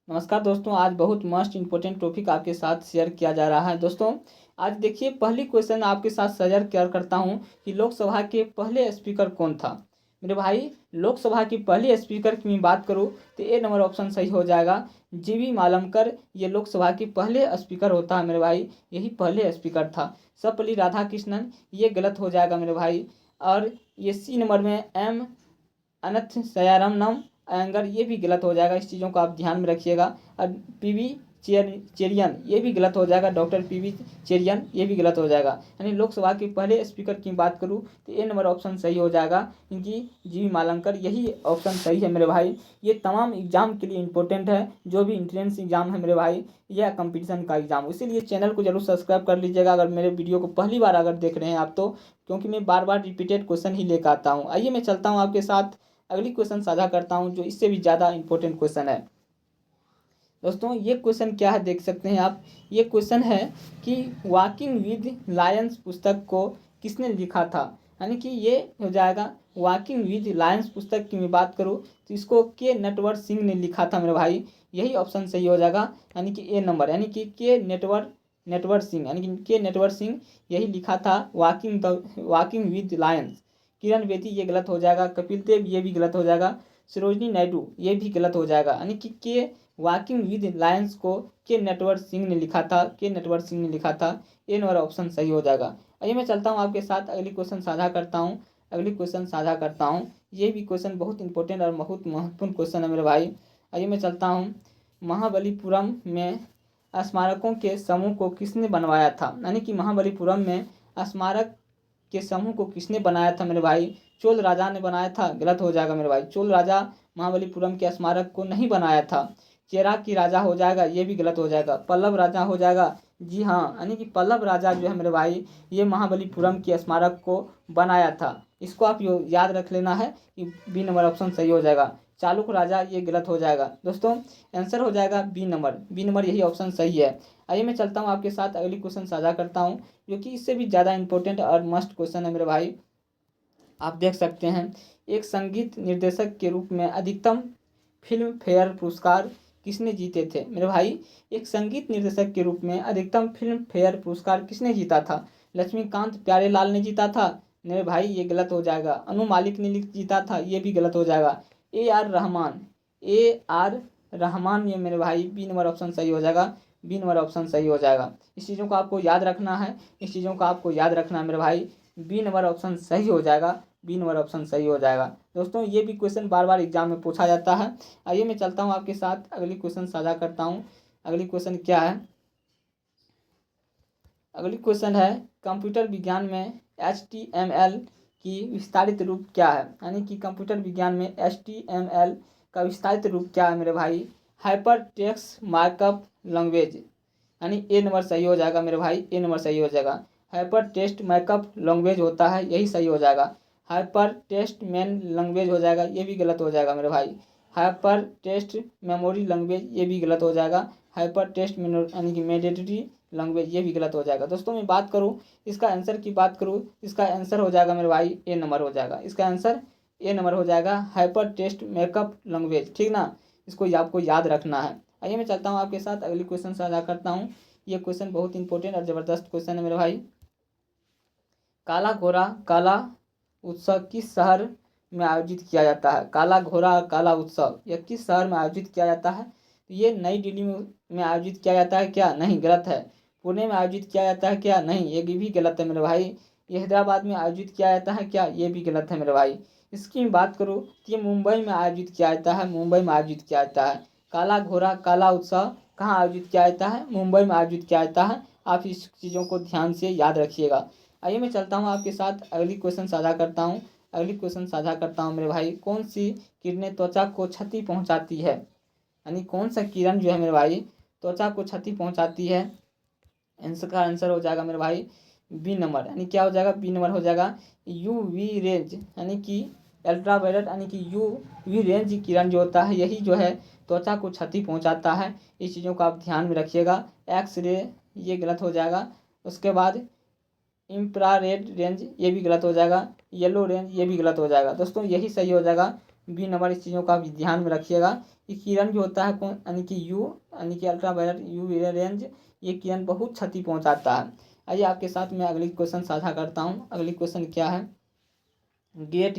नमस्कार दोस्तों, आज बहुत मस्ट इंपॉर्टेंट टॉपिक आपके साथ शेयर किया जा रहा है। दोस्तों आज देखिए, पहली क्वेश्चन आपके साथ शेयर क्या करता हूं कि लोकसभा के पहले स्पीकर कौन था। मेरे भाई, लोकसभा की पहली स्पीकर की मैं बात करूं तो ए नंबर ऑप्शन सही हो जाएगा। जीवी मालमकर ये लोकसभा की पहले स्पीकर होता है मेरे भाई, यही पहले स्पीकर था। सर्वपल्ली राधाकृष्णन ये गलत हो जाएगा मेरे भाई। और ये सी नंबर में एम अनंत सयारामनम अयंगर ये भी गलत हो जाएगा। इस चीज़ों को आप ध्यान में रखिएगा। और पीवी चेरियन ये भी गलत हो जाएगा। डॉक्टर पीवी चेरियन ये भी गलत हो जाएगा। यानी लोकसभा के पहले स्पीकर की बात करूँ तो ए नंबर ऑप्शन सही हो जाएगा, क्योंकि जीवी मालंकर यही ऑप्शन सही है मेरे भाई। ये तमाम एग्जाम के लिए इंपॉर्टेंट है, जो भी इंट्रेंस एग्जाम है मेरे भाई, यह कंपटीशन का एग्जाम। इसीलिए चैनल को जरूर सब्सक्राइब कर लीजिएगा अगर मेरे वीडियो को पहली बार अगर देख रहे हैं आप तो, क्योंकि मैं बार बार रिपीटेड क्वेश्चन ही लेकर आता हूँ। आइए मैं चलता हूँ आपके साथ, अगली क्वेश्चन साझा करता हूं जो इससे भी ज़्यादा इंपॉर्टेंट क्वेश्चन है। दोस्तों ये क्वेश्चन क्या है देख सकते हैं आप। ये क्वेश्चन है कि वॉकिंग विद लायंस पुस्तक को किसने लिखा था। यानी कि ये हो जाएगा वॉकिंग विद लायंस पुस्तक की मैं बात करूँ तो इसको के नटवर सिंह ने लिखा था मेरे भाई, यही ऑप्शन सही हो जाएगा। यानी कि ए नंबर, यानी कि के नेटवर सिंह, यानी कि के नेटवर सिंह यही लिखा था walking with Lions. Kiran Bedi ये गलत हो जाएगा। कपिल देव ये भी गलत हो जाएगा। सरोजनी नायडू ये भी गलत हो जाएगा। यानी कि के वॉकिंग विद लायंस को के नटवर सिंह ने लिखा था, के नटवर सिंह ने लिखा था। ये नंबर ऑप्शन सही हो जाएगा। आइए मैं चलता हूँ आपके साथ, अगली क्वेश्चन साझा करता हूँ। ये भी क्वेश्चन बहुत इंपॉर्टेंट और बहुत महत्वपूर्ण क्वेश्चन है मेरे भाई। आइए मैं चलता हूँ। महाबलीपुरम में स्मारकों के समूह को किसने बनवाया था। यानी कि महाबलीपुरम में स्मारक के समूह को किसने बनाया था मेरे भाई। चोल राजा ने बनाया था, गलत हो जाएगा मेरे भाई। चोल राजा महाबलीपुरम के स्मारक को नहीं बनाया था। चेरा की राजा हो जाएगा, ये भी गलत हो जाएगा। पल्लव राजा हो जाएगा। जी हाँ, यानी कि पल्लव राजा जो है मेरे भाई, ये महाबलीपुरम के स्मारक को बनाया था। इसको आप याद रख लेना है कि बी नंबर ऑप्शन सही हो जाएगा। चालुक्य राजा ये गलत हो जाएगा। दोस्तों आंसर हो जाएगा बी नंबर, यही ऑप्शन सही है। आइए मैं चलता हूँ आपके साथ, अगली क्वेश्चन साझा करता हूँ जो कि इससे भी ज़्यादा इंपॉर्टेंट और मस्ट क्वेश्चन है मेरे भाई। आप देख सकते हैं, एक संगीत निर्देशक के रूप में अधिकतम फिल्म फेयर पुरस्कार किसने जीते थे मेरे भाई। एक संगीत निर्देशक के रूप में अधिकतम फिल्म फेयर पुरस्कार किसने जीता था। लक्ष्मीकांत प्यारेलाल ने जीता था मेरे भाई, ये गलत हो जाएगा। अनु मालिक ने जीता था, ये भी गलत हो जाएगा। ए आर रहमान ये मेरे भाई, बी नंबर ऑप्शन सही हो जाएगा। बी नंबर ऑप्शन सही हो जाएगा। इस चीज़ों को आपको याद रखना है, मेरे भाई। बी नंबर ऑप्शन सही हो जाएगा, बी नंबर ऑप्शन सही हो जाएगा। दोस्तों ये भी क्वेश्चन बार बार एग्जाम में पूछा जाता है। आइए मैं चलता हूँ आपके साथ, अगली क्वेश्चन साझा करता हूँ। अगली क्वेश्चन क्या है। अगली क्वेश्चन है, कंप्यूटर विज्ञान में HTML की विस्तारित रूप क्या है। यानी कि कंप्यूटर विज्ञान में HTML का विस्तारित रूप क्या है मेरे भाई। हाइपर टेक्स्ट मार्कअप लैंग्वेज, यानी ए नंबर सही हो जाएगा मेरे भाई, ए नंबर सही हो जाएगा। हाइपर टेक्स्ट मार्कअप लैंग्वेज होता है, यही सही हो जाएगा। हाइपर टेक्स्ट मेन लैंग्वेज हो जाएगा, ये भी गलत हो जाएगा मेरे भाई। हाइपर टेक्स्ट मेमोरी लैंग्वेज ये भी गलत हो जाएगा। हाइपर टेक्स्ट यानी कि मेडिटेरी लैंग्वेज ये भी गलत हो जाएगा। दोस्तों मैं बात करूँ इसका आंसर की बात करूँ, इसका आंसर हो जाएगा मेरे भाई ए नंबर हो जाएगा। इसका आंसर ए नंबर हो जाएगा, हाइपर टेक्स्ट मेकअप लैंग्वेज, ठीक ना। इसको आपको याद रखना है। आइए मैं चलता हूँ आपके साथ, अगली क्वेश्चन साझा करता हूँ। ये क्वेश्चन बहुत इंपॉर्टेंट और ज़बरदस्त क्वेश्चन है मेरे भाई। काला घोड़ा काला उत्सव किस शहर में आयोजित किया जाता है। काला घोड़ा काला उत्सव यह किस शहर में आयोजित किया जाता है। तो ये नई दिल्ली में आयोजित किया जाता है क्या, नहीं, गलत है। पुणे में आयोजित किया जाता है क्या, नहीं, ये भी गलत है मेरे भाई। ये हैदराबाद में आयोजित किया जाता है क्या, ये भी गलत है मेरे भाई। इसकी बात करूँ तो ये मुंबई में आयोजित किया जाता है, मुंबई में आयोजित किया जाता है। काला घोड़ा काला उत्सव कहाँ आयोजित किया जाता है, मुंबई में आयोजित किया जाता है। आप इस चीज़ों को ध्यान से याद रखिएगा। आइए मैं चलता हूँ आपके साथ, अगली क्वेश्चन साझा करता हूँ। मेरे भाई, कौन सी किरणें त्वचा को क्षति पहुँचाती है। यानी कौन सा किरण जो है मेरे भाई त्वचा को क्षति पहुँचाती है। इसका आंसर हो जाएगा मेरे भाई बी नंबर, यानी क्या हो जाएगा, बी नंबर हो जाएगा। UV रेंज, यानी कि अल्ट्रावायलेट, यानी कि UV रेंज किरण जो होता है यही जो है त्वचा को क्षति पहुंचाता है। इस चीज़ों को आप ध्यान में रखिएगा। एक्स रे ये गलत हो जाएगा। उसके बाद इंफ्रारेड रेंज ये भी गलत हो जाएगा। येलो रेंज ये भी गलत हो जाएगा। दोस्तों यही सही हो जाएगा, बी नंबर, इस चीज़ों का भी ध्यान में रखिएगा कि किरण जो होता है कौन यानी कि यू यानी कि अल्ट्रावायलेट यूवी रेंज, ये किरण बहुत क्षति पहुंचाता है। आइए आपके साथ मैं अगली क्वेश्चन साझा करता हूं। अगली क्वेश्चन क्या है, ग्रेट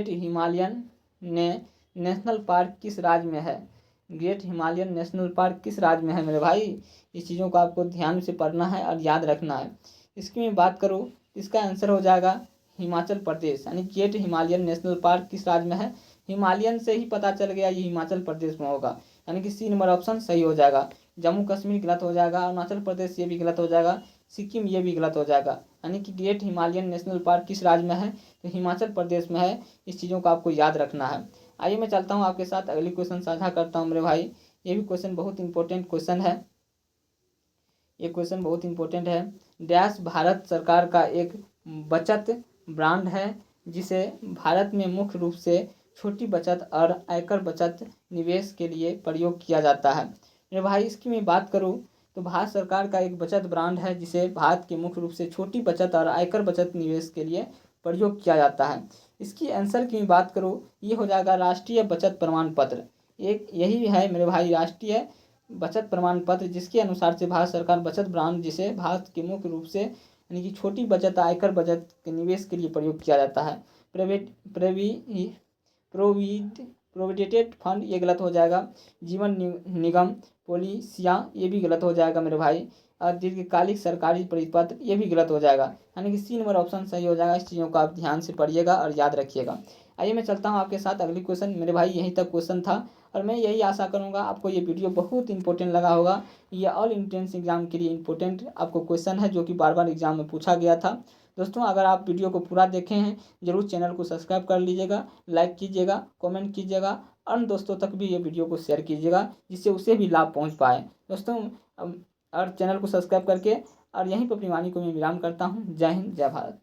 हिमालयन ने नेशनल पार्क किस राज्य में है? ग्रेट हिमालयन नेशनल पार्क किस राज्य में है मेरे भाई? इस चीज़ों को आपको ध्यान से पढ़ना है और याद रखना है। इसकी मैं बात करूँ, इसका आंसर हो जाएगा हिमाचल प्रदेश, यानी ग्रेट हिमालयन नेशनल पार्क किस राज्य में है? हिमालयन से ही पता चल गया ये हिमाचल प्रदेश में होगा, यानी कि सी नंबर ऑप्शन सही हो जाएगा। जम्मू कश्मीर गलत हो जाएगा, अरुणाचल प्रदेश ये भी गलत हो जाएगा, सिक्किम ये भी गलत हो जाएगा। यानी कि ग्रेट हिमालयन नेशनल पार्क किस राज्य में है? तो हिमाचल प्रदेश में है। इस चीज़ों को आपको याद रखना है। आइए मैं चलता हूँ आपके साथ अगली क्वेश्चन साझा करता हूँ मेरे भाई। ये भी क्वेश्चन बहुत इंपॉर्टेंट क्वेश्चन है। ये क्वेश्चन बहुत इंपॉर्टेंट है। डैश भारत सरकार का एक बचत ब्रांड है जिसे भारत में मुख्य रूप से छोटी बचत और आयकर बचत निवेश के लिए प्रयोग किया जाता है। मेरे भाई इसकी मैं बात करूँ तो भारत सरकार का एक बचत ब्रांड है जिसे भारत के मुख्य रूप से छोटी बचत और आयकर बचत निवेश के लिए प्रयोग किया जाता है। इसकी आंसर की मैं बात करूँ, ये हो जाएगा राष्ट्रीय बचत प्रमाण पत्र। एक यही है मेरे भाई राष्ट्रीय बचत प्रमाण पत्र, जिसके अनुसार से भारत सरकार बचत ब्रांड जिसे भारत के मुख्य रूप से यानी कि छोटी बचत आयकर बचत के निवेश के लिए प्रयोग किया जाता है। प्रोविडेंट फंड ये गलत हो जाएगा। जीवन निगम पॉलिसियाँ ये भी गलत हो जाएगा मेरे भाई। और दीर्घकालिक सरकारी परिपत्र ये भी गलत हो जाएगा, यानी कि सी नंबर ऑप्शन सही हो जाएगा। इस चीज़ों को आप ध्यान से पढ़िएगा और याद रखिएगा। आइए मैं चलता हूँ आपके साथ अगली क्वेश्चन। मेरे भाई यहीं तक क्वेश्चन था और मैं यही आशा करूँगा आपको ये वीडियो बहुत इंपॉर्टेंट लगा होगा। ये ऑल इंट्रेंस एग्जाम के लिए इंपॉर्टेंट आपको क्वेश्चन है जो कि बार बार एग्जाम में पूछा गया था। दोस्तों अगर आप वीडियो को पूरा देखे हैं जरूर चैनल को सब्सक्राइब कर लीजिएगा, लाइक कीजिएगा, कमेंट कीजिएगा, अन्य दोस्तों तक भी ये वीडियो को शेयर कीजिएगा जिससे उसे भी लाभ पहुंच पाए। दोस्तों और चैनल को सब्सक्राइब करके और यहीं पर अपनी वाणी को मैं विराम करता हूं। जय हिंद, जय भारत।